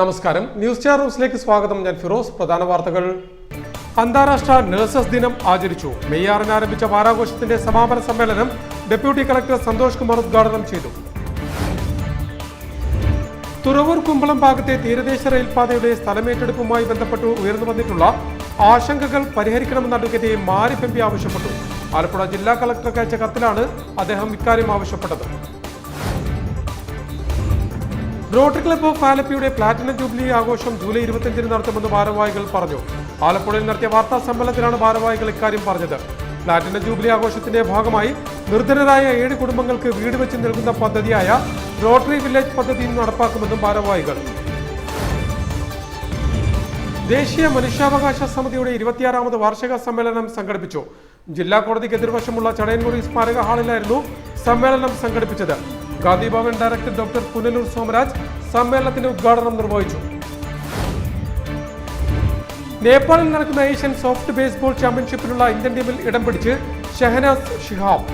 നമസ്കാരം, news star ന്യൂസിലേക്ക് സ്വാഗതം. ഞാൻ ഫിറോസ്. പ്രധാന വാർത്തകൾ. അന്താരാഷ്ട്ര നഴ്സസ് ദിനം ആചരിച്ചു. മെയ് 6 ആരംഭിച്ച വാരാഘോഷത്തിന്റെ സമാപന സമ്മേളനം ഡെപ്യൂട്ടി കളക്ടർ സന്തോഷ് കുമാർ ഉദ്ഘാടനം ചെയ്തു. തുറവൂർ കുമ്പളം ഭാഗത്തെ തീരദേശ റെയിൽപാതയുടെ സ്ഥലമേറ്റെടുപ്പുമായി ബന്ധപ്പെട്ട് ഉയർന്നു വന്നിട്ടുള്ള ആശങ്കകൾ പരിഹരിക്കണമെന്ന് അഡ്വക്കേറ്റ് മാരിഫ് എം പി ആവശ്യപ്പെട്ടു. ആലപ്പുഴ ജില്ലാ കളക്ടർക്ക് അയച്ച കത്തിലാണ് അദ്ദേഹം ഇക്കാര്യം ആവശ്യപ്പെട്ടത്. റോട്ടറി ക്ലബ്ബ് ഓഫ് ആലപ്പിയുടെ പ്ലാറ്റിനം ജൂബിലി ആഘോഷം ജൂലൈ 25 നടത്തുമെന്ന് ഭാരവാഹികൾ പറഞ്ഞു. ആലപ്പുഴയിൽ നടത്തിയ വാർത്താ സമ്മേളനത്തിലാണ് ഭാരവാഹികൾ ഇക്കാര്യം പറഞ്ഞത്. പ്ലാറ്റിനം ജൂബിലി ആഘോഷത്തിന്റെ ഭാഗമായി നിർധനരായ 7 കുടുംബങ്ങൾക്ക് വീട് വെച്ച് നൽകുന്ന പദ്ധതിയായ റോട്ടറി വില്ലേജ് പദ്ധതി നടപ്പാക്കുമെന്നും ഭാരവാഹികൾ. ദേശീയ മനുഷ്യാവകാശ സമിതിയുടെ 26ാമത് വാർഷിക സമ്മേളനം സംഘടിപ്പിച്ചു. ജില്ലാ കോടതിക്ക് എതിർവശമുള്ള ചടയൻമുറി സ്മാരക ഹാളിലായിരുന്നു സമ്മേളനം സംഘടിപ്പിച്ചത്. ഗാന്ധി ഭവൻ ഡയറക്ടർ ഡോക്ടർ പുനലൂർ സോമരാജ് സമ്മേളനത്തിന്റെ ഉദ്ഘാടനം നിർവഹിച്ചു. നേപ്പാളിൽ നടക്കുന്ന ഏഷ്യൻ സോഫ്റ്റ് ബേസ്ബോൾ ചാമ്പ്യൻഷിപ്പിനുള്ള ഇന്ത്യൻ ടീമിൽ ഇടം പിടിച്ച് ഷഹനാസ് ഷിഹാബ്.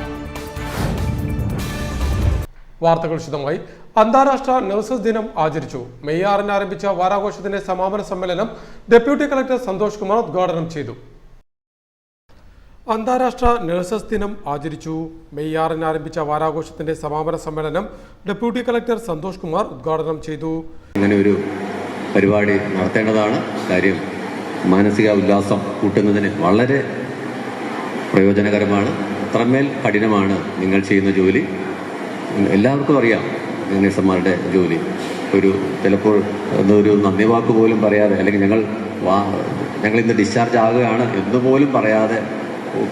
വാർത്തകൾ വിശദമായി. അന്താരാഷ്ട്ര നഴ്സസ് ദിനം ആചരിച്ചു. മെയ് 6 ആരംഭിച്ച വാരാഘോഷത്തിന്റെ സമാപന സമ്മേളനം ഡെപ്യൂട്ടി കളക്ടർ സന്തോഷ് കുമാർ ഉദ്ഘാടനം ചെയ്തു. അന്താരാഷ്ട്ര നഴ്സസ് ദിനം ആചരിച്ചു. മെയ് 6 ആരംഭിച്ച വാരാഘോഷത്തിന്റെ സമാപന സമ്മേളനം ഡെപ്യൂട്ടി കളക്ടർ സന്തോഷ് കുമാർ ഉദ്ഘാടനം ചെയ്തു. ഇങ്ങനെ ഒരു പരിപാടി നടത്തേണ്ടതാണ്. കാര്യം മാനസിക ഉല്ലാസം കൂട്ടുന്നതിന് വളരെ പ്രയോജനകരമാണ്. അത്രമേൽ കഠിനമാണ് നിങ്ങൾ ചെയ്യുന്ന ജോലി. എല്ലാവർക്കും അറിയാം നേഴ്സുമാരുടെ ജോലി. ചിലപ്പോൾ ഒരു നന്ദി വാക്ക് പോലും പറയാതെ, അല്ലെങ്കിൽ ഞങ്ങൾ ഇന്ന് ഡിസ്ചാർജ് ആകുകയാണ് എന്നുപോലും പറയാതെ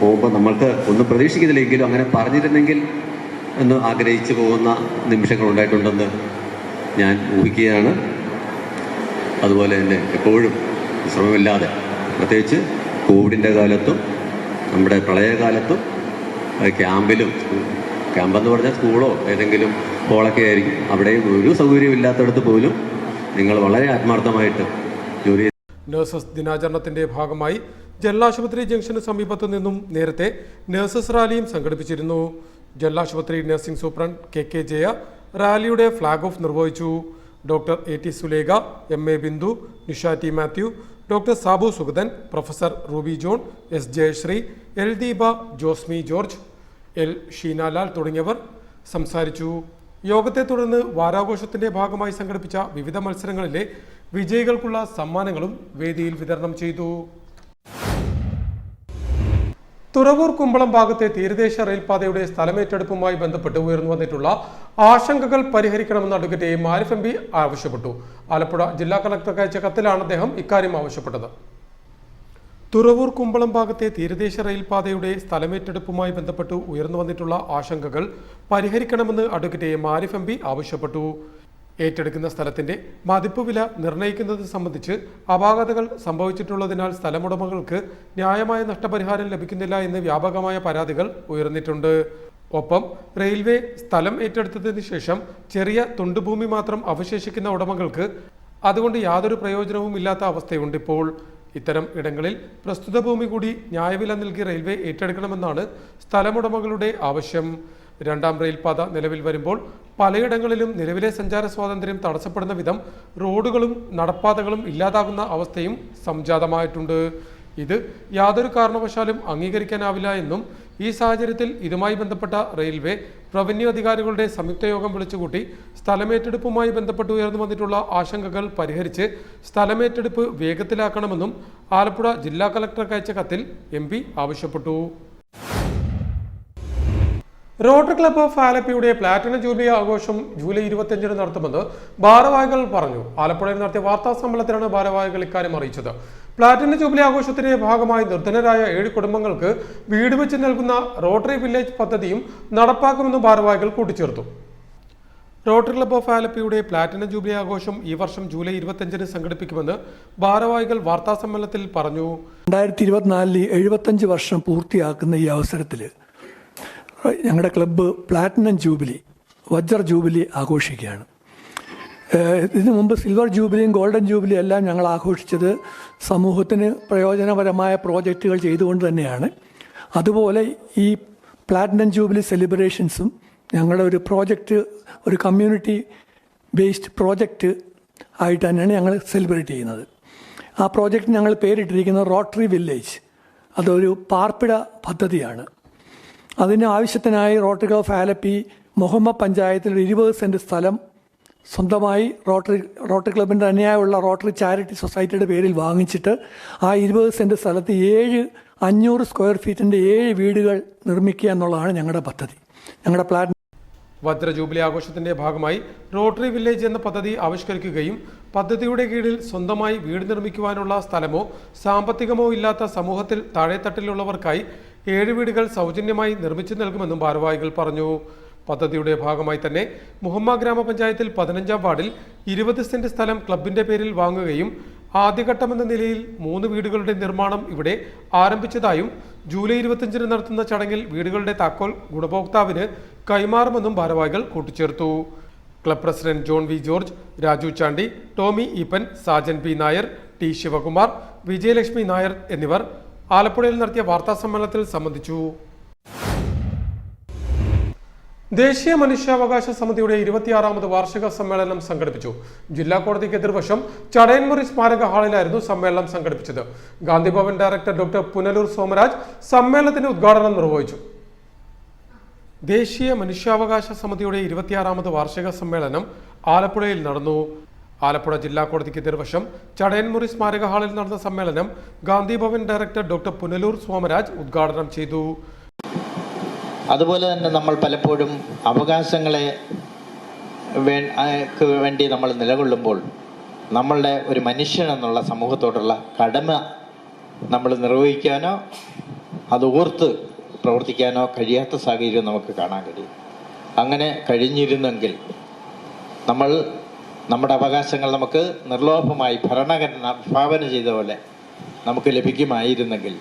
പോകുമ്പോൾ നമ്മൾക്ക് ഒന്നും പ്രതീക്ഷിക്കുന്നില്ലെങ്കിലും അങ്ങനെ പറഞ്ഞിരുന്നെങ്കിൽ എന്ന് ആഗ്രഹിച്ചു പോകുന്ന നിമിഷങ്ങൾ ഉണ്ടായിട്ടുണ്ടെന്ന് ഞാൻ ഊഹിക്കുകയാണ്. അതുപോലെ തന്നെ എപ്പോഴും വിശ്രമമില്ലാതെ, പ്രത്യേകിച്ച് കോവിഡിൻ്റെ കാലത്തും നമ്മുടെ പ്രളയകാലത്തും ക്യാമ്പെന്ന് പറഞ്ഞാൽ സ്കൂളോ ഏതെങ്കിലും ഹോളൊക്കെ ആയിരിക്കും, അവിടെയും ഒരു സൗകര്യമില്ലാത്തടത്ത് പോലും നിങ്ങൾ വളരെ ആത്മാർത്ഥമായിട്ട് ജോലി. നഴ്സസ് ദിനാചരണത്തിന്റെ ഭാഗമായി ജലാശുപത്രി ജംഗ്ഷന് സമീപത്തു നിന്നും നേരത്തെ നഴ്സസ് റാലിയും സംഘടിപ്പിച്ചിരുന്നു. ജലാശുപത്രി നഴ്സിംഗ് സൂപ്രണ്ട് കെ ജയ റാലിയുടെ ഫ്ലാഗ് ഓഫ് നിർവഹിച്ചു. Doctor AT Sulekha, MA Bindu, Nisha T Mathew, doctor Sabu Sugathan, professor Ruby John, S Jayashree, L Deepa, Josmi George, L Sheenalal തുടങ്ങിയവർ സംസാരിച്ചു. യോഗത്തെ തുടർന്ന് വാരാഘോഷത്തിന്റെ ഭാഗമായി സംഘടിപ്പിച്ച വിവിധ മത്സരങ്ങളിലെ വിജയികൾക്കുള്ള സമ്മാനങ്ങളും വേദിയിൽ വിതരണം ചെയ്തു. തുറവൂർ കുമ്പളം ഭാഗത്തെ തീരദേശ റെയിൽപാതയുടെ സ്ഥലമേറ്റെടുപ്പുമായി ബന്ധപ്പെട്ട് ഉയർന്നു വന്നിട്ടുള്ള ആശങ്കകൾ പരിഹരിക്കണമെന്ന് അഡ്വക്കേറ്റ് മാരിഫ് MP ആവശ്യപ്പെട്ടു. ആലപ്പുഴ ജില്ലാ കളക്ടർക്ക് അയച്ച കത്തിലാണ് അദ്ദേഹം ഇക്കാര്യം ആവശ്യപ്പെട്ടത്. തുറവൂർ കുമ്പളം ഭാഗത്തെ തീരദേശ റെയിൽപാതയുടെ സ്ഥലമേറ്റെടുപ്പുമായി ബന്ധപ്പെട്ട് ഉയർന്നു വന്നിട്ടുള്ള ആശങ്കകൾ പരിഹരിക്കണമെന്ന് അഡ്വക്കേറ്റ് മാരിഫ് MP ആവശ്യപ്പെട്ടു. ഏറ്റെടുക്കുന്ന സ്ഥലത്തിന്റെ മതിപ്പ് വില നിർണ്ണയിക്കുന്നത് സംബന്ധിച്ച് അപാകതകൾ സംഭവിച്ചിട്ടുള്ളതിനാൽ സ്ഥലമുടമകൾക്ക് ന്യായമായ നഷ്ടപരിഹാരം ലഭിക്കുന്നില്ല എന്ന് വ്യാപകമായ പരാതികൾ ഉയർന്നിട്ടുണ്ട്. ഒപ്പം റെയിൽവേ സ്ഥലം ഏറ്റെടുത്തതിന് ശേഷം ചെറിയ തുണ്ടുഭൂമി മാത്രം അവശേഷിക്കുന്ന ഉടമകൾക്ക് അതുകൊണ്ട് യാതൊരു പ്രയോജനവും ഇല്ലാത്ത അവസ്ഥയുണ്ട് ഇപ്പോൾ. ഇത്തരം ഇടങ്ങളിൽ പ്രസ്തുത ഭൂമി കൂടി ന്യായവില നൽകി റെയിൽവേ ഏറ്റെടുക്കണമെന്നാണ് സ്ഥലമുടമകളുടെ ആവശ്യം. 2ാം റെയിൽപാത നിലവിൽ വരുമ്പോൾ പലയിടങ്ങളിലും നിലവിലെ സഞ്ചാര സ്വാതന്ത്ര്യം തടസ്സപ്പെടുന്ന വിധം റോഡുകളും നടപ്പാതകളും ഇല്ലാതാകുന്ന അവസ്ഥയും സംജാതമായിട്ടുണ്ട്. ഇത് യാതൊരു കാരണവശാലും അംഗീകരിക്കാനാവില്ല എന്നും ഈ സാഹചര്യത്തിൽ ഇതുമായി ബന്ധപ്പെട്ട റെയിൽവേ റവന്യൂ അധികാരികളുടെ സംയുക്ത യോഗം വിളിച്ചുകൂട്ടി സ്ഥലമേറ്റെടുപ്പുമായി ബന്ധപ്പെട്ട് ഉയർന്നു വന്നിട്ടുള്ള ആശങ്കകൾ പരിഹരിച്ച് സ്ഥലമേറ്റെടുപ്പ് വേഗത്തിലാക്കണമെന്നും ആലപ്പുഴ ജില്ലാ കളക്ടർക്ക് അയച്ച കത്തിൽ MP ആവശ്യപ്പെട്ടു. റോട്ടറി ക്ലബ്ബ് ഓഫ് ആലപ്പിയുടെ പ്ലാറ്റിനം ജൂബിലി ആഘോഷം ജൂലൈ 25 നടത്തുമെന്ന് ഭാരവാഹികൾ പറഞ്ഞു. ആലപ്പുഴയിൽ നടത്തിയ വാർത്താ സമ്മേളനത്തിലാണ് ഭാരവാഹികൾ ഇക്കാര്യം അറിയിച്ചത്. പ്ലാറ്റിനം ജൂബിലി ആഘോഷത്തിന്റെ ഭാഗമായി നിർധനരായ 7 കുടുംബങ്ങൾക്ക് വീട് വെച്ച് നൽകുന്ന റോട്ടറി വില്ലേജ് പദ്ധതിയും നടപ്പാക്കുമെന്ന് ഭാരവാഹികൾ കൂട്ടിച്ചേർത്തു. റോട്ടറി ക്ലബ്ബ് ഓഫ് ആലപ്പിയുടെ പ്ലാറ്റിനം ജൂബിലി ആഘോഷം ഈ വർഷം ജൂലൈ 25 സംഘടിപ്പിക്കുമെന്ന് ഭാരവാഹികൾ വാർത്താ സമ്മേളനത്തിൽ പറഞ്ഞു. 2024 75 വർഷം പൂർത്തിയാക്കുന്ന ഈ അവസരത്തിൽ ഞങ്ങളുടെ ക്ലബ്ബ് പ്ലാറ്റിനം ജൂബിലി, വജ്ര ജൂബിലി ആഘോഷിക്കുകയാണ്. ഇതിനു മുമ്പ് സിൽവർ ജൂബിലിയും ഗോൾഡൻ ജൂബിലിയും എല്ലാം ഞങ്ങൾ ആഘോഷിച്ചത് സമൂഹത്തിന് പ്രയോജനപരമായ പ്രോജക്റ്റുകൾ ചെയ്തുകൊണ്ട് തന്നെയാണ്. അതുപോലെ ഈ പ്ലാറ്റിനം ജൂബിലി സെലിബ്രേഷൻസും ഞങ്ങളുടെ ഒരു പ്രോജക്റ്റ്, ഒരു കമ്മ്യൂണിറ്റി ബേസ്ഡ് പ്രോജക്റ്റ് ആയിട്ട് തന്നെയാണ് ഞങ്ങൾ സെലിബ്രേറ്റ് ചെയ്യുന്നത്. ആ പ്രോജക്റ്റ് ഞങ്ങൾ പേരിട്ടിരിക്കുന്നത് റോട്ടറി വില്ലേജ്. അതൊരു പാർപ്പിട പദ്ധതിയാണ്. അതിന് ആവശ്യത്തിനായി rotary club of Alleppey Muhamma പഞ്ചായത്തിൽ 20 സെൻറ്റ് സ്ഥലം സ്വന്തമായി റോട്ടറി ക്ലബിൻ്റെ തന്നെയായുള്ള റോട്ടറി ചാരിറ്റി സൊസൈറ്റിയുടെ പേരിൽ വാങ്ങിച്ചിട്ട് ആ 20 സെൻറ്റ് സ്ഥലത്ത് 500 സ്ക്വയർ ഫീറ്റിൻ്റെ 7 വീടുകൾ നിർമ്മിക്കുക എന്നുള്ളതാണ് ഞങ്ങളുടെ പദ്ധതി. ഞങ്ങളുടെ പ്ലാൻ വജ്ര ജൂബിലി ആഘോഷത്തിന്റെ ഭാഗമായി റോട്ടറി വില്ലേജ് എന്ന പദ്ധതി ആവിഷ്കരിക്കുകയും പദ്ധതിയുടെ കീഴിൽ സ്വന്തമായി വീട് നിർമ്മിക്കുവാനുള്ള സ്ഥലമോ സാമ്പത്തികമോ ഇല്ലാത്ത സമൂഹത്തിൽ താഴെത്തട്ടിലുള്ളവർക്കായി 7 വീടുകൾ സൗജന്യമായി നിർമ്മിച്ചു നൽകുമെന്നും ഭാരവാഹികൾ പറഞ്ഞു. പദ്ധതിയുടെ ഭാഗമായി തന്നെ മുഹമ്മ ഗ്രാമപഞ്ചായത്തിൽ 15-ാം വാർഡിൽ 20 സെന്റ് സ്ഥലം ക്ലബിന്റെ പേരിൽ വാങ്ങുകയും ആദ്യഘട്ടമെന്ന നിലയിൽ 3 വീടുകളുടെ നിർമ്മാണം ഇവിടെ ആരംഭിച്ചതായും ജൂലൈ 25-ന് നടത്തുന്ന ചടങ്ങിൽ വീടുകളുടെ താക്കോൽ ഗുണഭോക്താവിന് കൈമാറുമെന്നും ഭാരവാഹികൾ കൂട്ടിച്ചേർത്തു. Club president John V George, Raju Chandy, Tomy Eapen, Sajan P Nair, T Sivakumar, Vijayalakshmi Nair എന്നിവർ ആലപ്പുഴയിൽ നടത്തിയ വാർത്താ സമ്മേളനത്തിൽ സംബന്ധിച്ചു. ദേശീയ മനുഷ്യാവകാശ സമിതിയുടെ 26ാമത് വാർഷിക സമ്മേളനം സംഘടിപ്പിച്ചു. ജില്ലാ കോടതിക്ക് എതിർവശം ചടയൻമുറി സ്മാരക ഹാളിലായിരുന്നു സമ്മേളനം സംഘടിപ്പിച്ചത്. ഗാന്ധിഭവൻ ഡയറക്ടർ ഡോക്ടർ പുനലൂർ സോമരാജ് സമ്മേളനത്തിന്റെ ഉദ്ഘാടനം നിർവഹിച്ചു. ദേശീയ മനുഷ്യാവകാശ സമിതിയുടെ 26ാമത് വാർഷിക സമ്മേളനം ആലപ്പുഴയിൽ നടന്നു. ആലപ്പുഴ ജില്ലാ കോടതിക്ക് എതിർവശം ചടയൻമുറി സ്മാരക ഹാളിൽ നടന്ന സമ്മേളനം ഗാന്ധിഭവൻ ഡയറക്ടർ ഡോക്ടർ പുനലൂർ സോമരാജ് ഉദ്ഘാടനം ചെയ്തു. അതുപോലെ തന്നെ നമ്മൾ പലപ്പോഴും അവകാശങ്ങളെ വേണ്ടി നമ്മൾ നിലകൊള്ളുമ്പോൾ നമ്മളുടെ ഒരു മനുഷ്യൻ എന്നുള്ള സമൂഹത്തോടുള്ള കടമ നമ്മൾ നിർവഹിക്കാനോ അത് ഓർത്ത് പ്രവർത്തിക്കാനോ കഴിയാത്ത സാഹചര്യം നമുക്ക് കാണാൻ കഴിയും. അങ്ങനെ കഴിഞ്ഞിരുന്നെങ്കിൽ നമ്മുടെ അവകാശങ്ങൾ നമുക്ക് നിർലോഭമായി ഭരണഘടന വിഭാവന ചെയ്ത പോലെ നമുക്ക് ലഭിക്കുമായിരുന്നെങ്കിൽ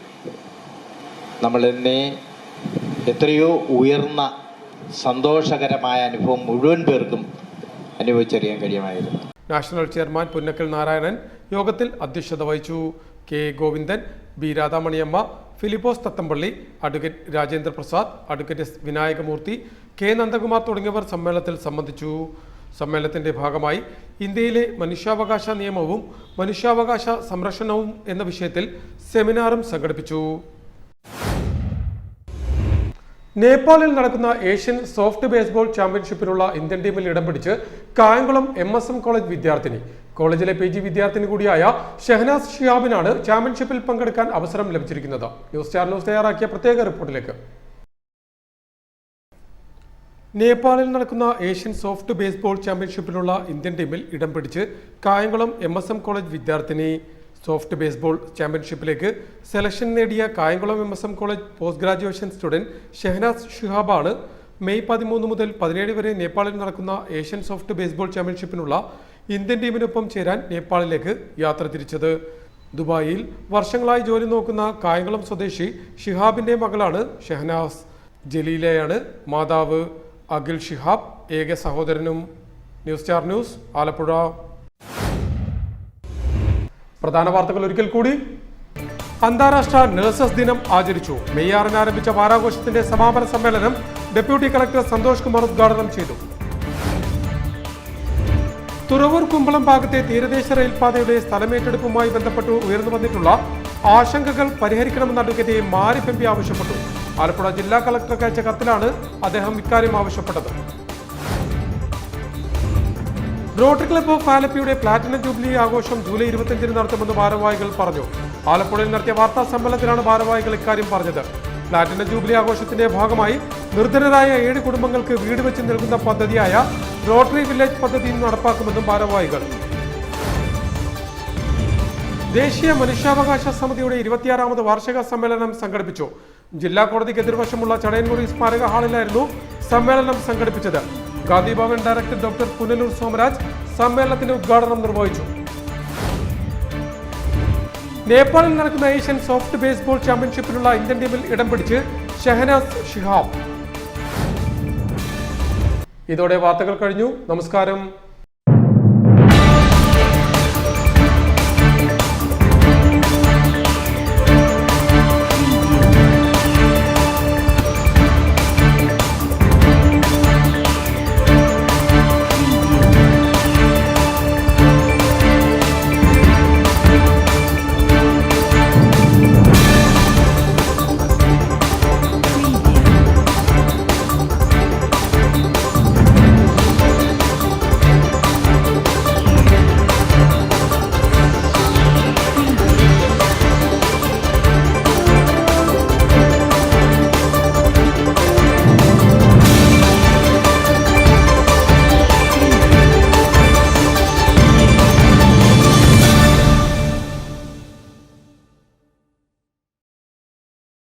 നമ്മൾ എന്നെ എത്രയോ ഉയർന്ന സന്തോഷകരമായ അനുഭവം മുഴുവൻ പേർക്കും അനുഭവിച്ചറിയാൻ കഴിയുമായിരുന്നു. നാഷണൽ ചെയർമാൻ പുന്നക്കൽ നാരായണൻ യോഗത്തിൽ അധ്യക്ഷത വഹിച്ചു. K Govindan, B Radhamaniyamma, Philipose Thathampally, advocate Rajendra Prasad, advocate S Vinayakamoorthy, K Nandakumar തുടങ്ങിയവർ സമ്മേളനത്തിൽ സംബന്ധിച്ചു. സമ്മേളനത്തിന്റെ ഭാഗമായി ഇന്ത്യയിലെ മനുഷ്യാവകാശ നിയമവും മനുഷ്യാവകാശ സംരക്ഷണവും എന്ന വിഷയത്തിൽ സെമിനാറും സംഘടിപ്പിച്ചു. നേപ്പാളിൽ നടക്കുന്ന ഏഷ്യൻ സോഫ്റ്റ് ബേസ്ബോൾ ചാമ്പ്യൻഷിപ്പിനുള്ള ഇന്ത്യൻ ടീമിൽ ഇടം പിടിച്ച് കായംകുളം MSM കോളേജ് വിദ്യാർത്ഥിനി. കോളേജിലെ PG വിദ്യാർത്ഥിനി കൂടിയായ ഷെഹനാസ് ഷിഹാബിനാണ് ചാമ്പ്യൻഷിപ്പിൽ പങ്കെടുക്കാൻ അവസരം ലഭിച്ചിരിക്കുന്നത്. ന്യൂസ് സ്റ്റാർ ന്യൂസ് തയ്യാറാക്കിയ പ്രത്യേക റിപ്പോർട്ടിലേക്ക്. നേപ്പാളിൽ നടക്കുന്ന ഏഷ്യൻ സോഫ്റ്റ് ബേസ്ബോൾ ചാമ്പ്യൻഷിപ്പിനുള്ള ഇന്ത്യൻ ടീമിൽ ഇടം പിടിച്ച് കായംകുളം MSM കോളേജ് വിദ്യാർത്ഥിനി. സോഫ്റ്റ് ബേസ്ബോൾ ചാമ്പ്യൻഷിപ്പിലേക്ക് സെലക്ഷൻ നേടിയ Kayamkulam MSM college post graduation student Shehnaz ഷിഹാബാണ് മെയ് 13 മുതൽ 17 വരെ നേപ്പാളിൽ നടക്കുന്ന ഏഷ്യൻ സോഫ്റ്റ് ബേസ്ബോൾ ചാമ്പ്യൻഷിപ്പിനുള്ള ഇന്ത്യൻ ടീമിനൊപ്പം ചേരാൻ നേപ്പാളിലേക്ക് യാത്ര തിരിച്ചത്. ദുബായിൽ വർഷങ്ങളായി ജോലി നോക്കുന്ന കായംകുളം സ്വദേശി ഷിഹാബിന്റെ മകളാണ് ഷെഹനാസ്. ജലീലയാണ് മാതാവ്. അഖിൽ ഷിഹാബ് ഏക സഹോദരനും. News star news, Alappuzha. പ്രധാന വാർത്തകൾ ഒരിക്കൽ കൂടി. അന്താരാഷ്ട്ര നഴ്സസ് ദിനം ആചരിച്ചു. മെയ് 6-ന് ആരംഭിച്ച വാരാഘോഷത്തിന്റെ സമാപന സമ്മേളനം ഡെപ്യൂട്ടി കളക്ടർ സന്തോഷ് കുമാർ ഉദ്ഘാടനം ചെയ്തു. തുറവൂർ കുമ്പളം ഭാഗത്തെ തീരദേശ റെയിൽപാതയുടെ സ്ഥലമേറ്റെടുപ്പുമായി ബന്ധപ്പെട്ട് ഉയർന്നു വന്നിട്ടുള്ള ആശങ്കകൾ പരിഹരിക്കണമെന്ന് അഡ്വക്കേറ്റ് മാരിഫ് MP ആവശ്യപ്പെട്ടു. ആലപ്പുഴ ജില്ലാ കളക്ടർക്ക് അയച്ച കത്തിലാണ് അദ്ദേഹം ഇക്കാര്യം ആവശ്യപ്പെട്ടത്. റോട്ടറി ക്ലബ് ഓഫ് ആലപ്പിയുടെ പ്ലാറ്റിനം ജൂബിലി ആഘോഷം ജൂലൈ 25-ന് നടത്തുമെന്ന് ഭാരവാഹികൾ പറഞ്ഞു. ആലപ്പുഴയിൽ നടത്തിയ വാർത്താ സമ്മേളനത്തിലാണ് ഭാരവാഹികൾ ഇക്കാര്യം പറഞ്ഞത്. പ്ലാറ്റിനം ജൂബിലി ആഘോഷത്തിന്റെ ഭാഗമായി നിർധനരായ 7 കുടുംബങ്ങൾക്ക് വീട് വെച്ച് നൽകുന്ന പദ്ധതിയായ റോട്ടറി വില്ലേജ് പദ്ധതി നടപ്പാക്കുമെന്നും ഭാരവാഹികൾ. ദേശീയ മനുഷ്യാവകാശ സമിതിയുടെ 26ാമത് വാർഷിക സമ്മേളനം സംഘടിപ്പിച്ചു. ജില്ലാ കോടതിക്ക് എതിർവശമുള്ള ചടയൻമുറി സ്മാരക ഹാളിലായിരുന്നു സമ്മേളനം സംഘടിപ്പിച്ചത്. ഗാന്ധിഭവൻ ഡയറക്ടർ ഡോക്ടർ പുനലൂർ സോമരാജ് സമ്മേളനത്തിന്റെ ഉദ്ഘാടനം നിർവഹിച്ചു. നേപ്പാളിൽ നടക്കുന്ന ഏഷ്യൻ സോഫ്റ്റ് ബേസ്ബോൾ ചാമ്പ്യൻഷിപ്പിനുള്ള ഇന്ത്യൻ ടീമിൽ ഇടം പിടിച്ച് ഷെഹനാസ് ഷിഹാബ്. ഇതോടെ വാർത്തകൾ കഴിഞ്ഞു. നമസ്കാരം.